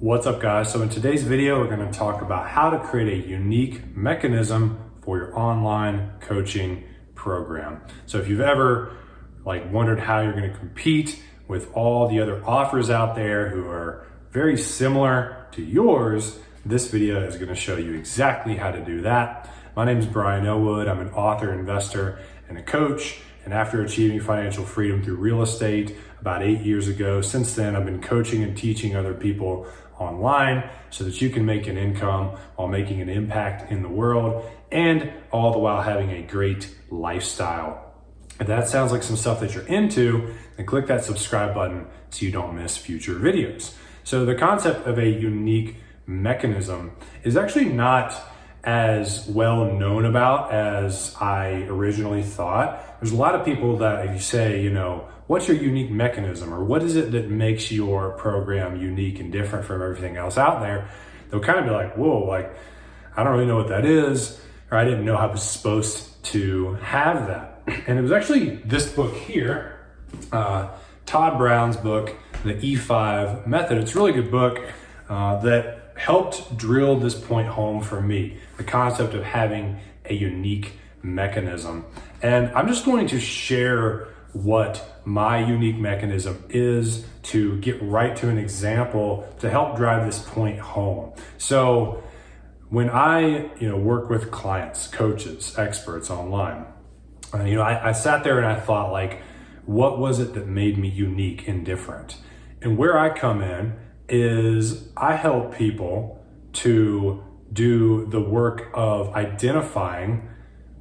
What's up, guys? So in today's video, we're going to talk about how to create a unique mechanism for your online coaching program. So if you've ever wondered how you're going to compete with all the other offers out there who are very similar to yours, this video is going to show you exactly how to do that. My name is Brian Elwood. I'm an author, investor, and a coach. And after achieving financial freedom through real estate about 8 years ago, since then I've been coaching and teaching other people online so that you can make an income while making an impact in the world and all the while having a great lifestyle. If that sounds like some stuff that you're into, then click that subscribe button so you don't miss future videos. So the concept of a unique mechanism is actually not as well known about as I originally thought. There's a lot of people that if you say, what's your unique mechanism, or what is it that makes your program unique and different from everything else out there, they'll kind of be like, whoa, I don't really know what that is, or I didn't know I was supposed to have that. And it was actually this book here, Todd Brown's book, The E5 Method. It's a really good book that helped drill this point home for me, the concept of having a unique mechanism. And I'm just going to share what my unique mechanism is to get right to an example to help drive this point home. So when I work with clients, coaches, experts online, I sat there and I thought, what was it that made me unique and different? And where I come in is I help people to do the work of identifying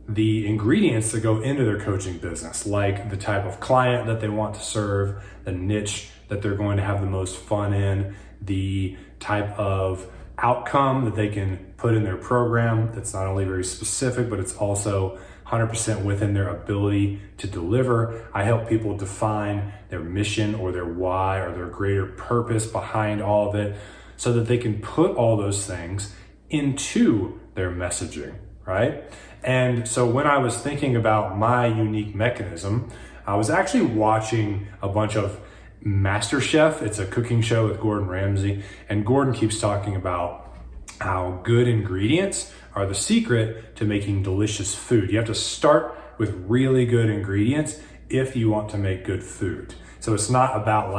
the ingredients that go into their coaching business, like the type of client that they want to serve, the niche that they're going to have the most fun in, the type of outcome that they can put in their program that's not only very specific, but it's also 100% within their ability to deliver. I help people define their mission or their why or their greater purpose behind all of it so that they can put all those things into their messaging, right? And so when I was thinking about my unique mechanism, I was actually watching a bunch of MasterChef. It's a cooking show with Gordon Ramsay, and Gordon keeps talking about how good ingredients are the secret to making delicious food. You have to start with really good ingredients if you want to make good food. So it's not about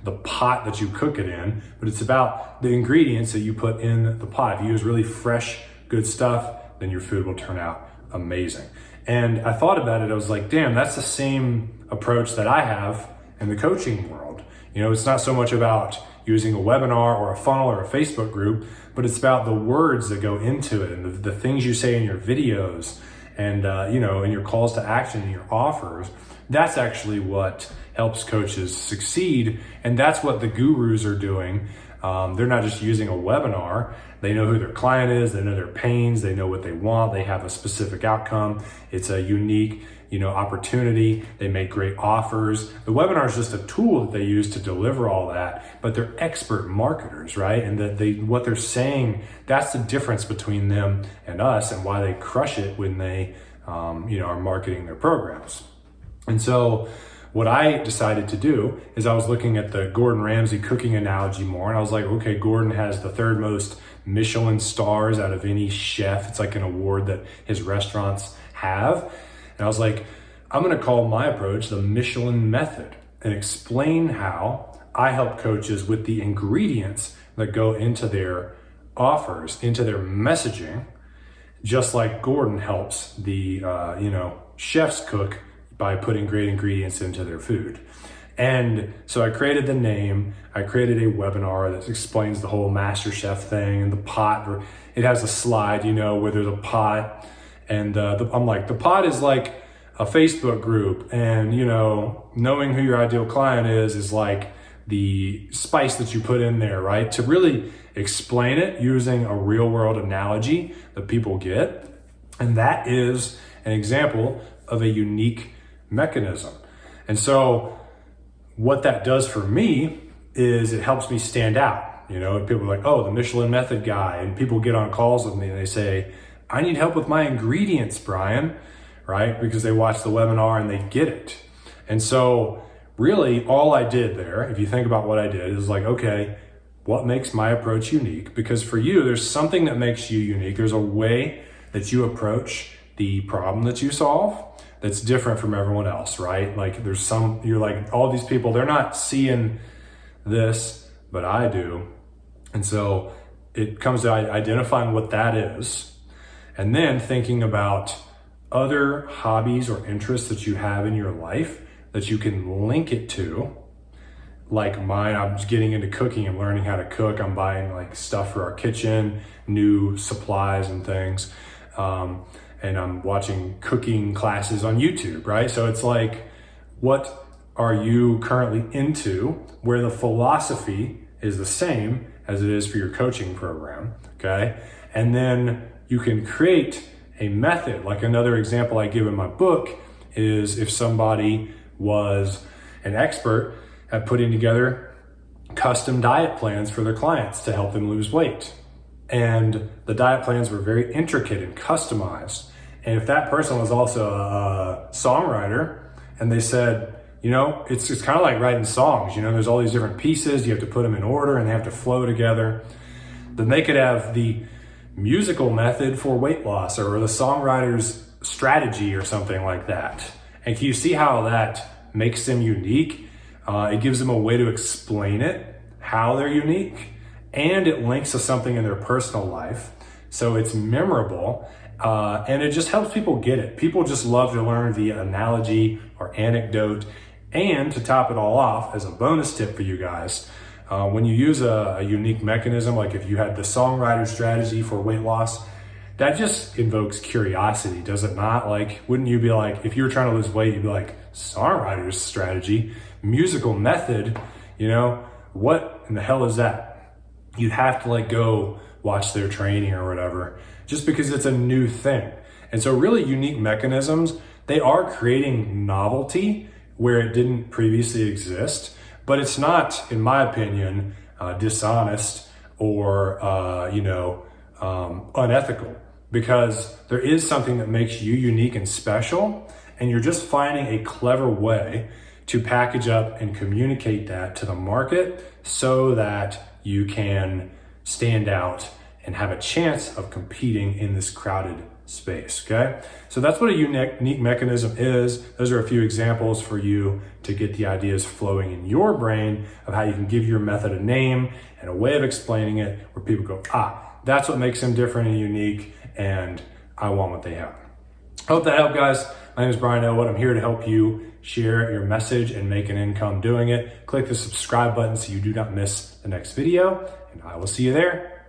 the pot that you cook it in, but it's about the ingredients that you put in the pot. If you use really fresh, good stuff, then your food will turn out amazing. And I thought about it, I was like, damn, that's the same approach that I have in the coaching world. It's not so much about using a webinar or a funnel or a Facebook group, but it's about the words that go into it and the things you say in your videos and, in your calls to action and your offers. That's actually what helps coaches succeed. And that's what the gurus are doing. They're not just using a webinar. They know who their client is. They know their pains. They know what they want. They have a specific outcome. It's a unique, opportunity. They make great offers. The webinar is just a tool that they use to deliver all that, but they're expert marketers, right? And what they're saying, that's the difference between them and us and why they crush it when they, are marketing their programs. And so what I decided to do is I was looking at the Gordon Ramsay cooking analogy more, and I was like, okay, Gordon has the third most Michelin stars out of any chef. It's like an award that his restaurants have. And I was like, I'm going to call my approach the Michelin method and explain how I help coaches with the ingredients that go into their offers, into their messaging, just like Gordon helps the, chefs cook by putting great ingredients into their food. And so I created the name, I created a webinar that explains the whole MasterChef thing and the pot. It has a slide, where there's a pot. And I'm like, the pot is like a Facebook group. And, knowing who your ideal client is like the spice that you put in there, right? To really explain it using a real world analogy that people get. And that is an example of a unique mechanism. And so what that does for me is it helps me stand out. People are like, oh, the Michelin method guy. And people get on calls with me and they say, I need help with my ingredients, Brian, right? Because they watch the webinar and they get it. And so really all I did there, if you think about what I did, is okay, what makes my approach unique? Because for you, there's something that makes you unique. There's a way that you approach the problem that you solve that's different from everyone else, right? Like you're like, all these people, they're not seeing this, but I do. And so it comes to identifying what that is, and then thinking about other hobbies or interests that you have in your life that you can link it to. Like mine, I'm just getting into cooking. I'm learning how to cook. I'm buying like stuff for our kitchen, new supplies and things. And I'm watching cooking classes on YouTube, right? So it's like, what are you currently into where the philosophy is the same as it is for your coaching program, okay? And then you can create a method. Like another example I give in my book is if somebody was an expert at putting together custom diet plans for their clients to help them lose weight. And the diet plans were very intricate and customized. And if that person was also a songwriter and they said, you know, it's kind of like writing songs, you know, there's all these different pieces, you have to put them in order and they have to flow together, then they could have the musical method for weight loss or the songwriter's strategy or something like that. And can you see how that makes them unique? It gives them a way to explain it, how they're unique, and it links to something in their personal life. So it's memorable, and it just helps people get it. People just love to learn the analogy or anecdote. And to top it all off, as a bonus tip for you guys, when you use a unique mechanism, like if you had the songwriter strategy for weight loss, that just invokes curiosity, does it not? Like, wouldn't you be like, if you were trying to lose weight, you'd be like, songwriter's strategy, musical method, you know, what in the hell is that? You'd have to like go watch their training or whatever, just because it's a new thing. And so really unique mechanisms, they are creating novelty where it didn't previously exist, but it's not, in my opinion, dishonest or, unethical, because there is something that makes you unique and special, and you're just finding a clever way to package up and communicate that to the market so that you can stand out and have a chance of competing in this crowded space, okay? So that's what a unique mechanism is. Those are a few examples for you to get the ideas flowing in your brain of how you can give your method a name and a way of explaining it where people go, that's what makes them different and unique, and I want what they have. Hope that helped, guys. My name is Brian Elwood. I'm here to help you share your message and make an income doing it. Click the subscribe button so you do not miss the next video, and I will see you there.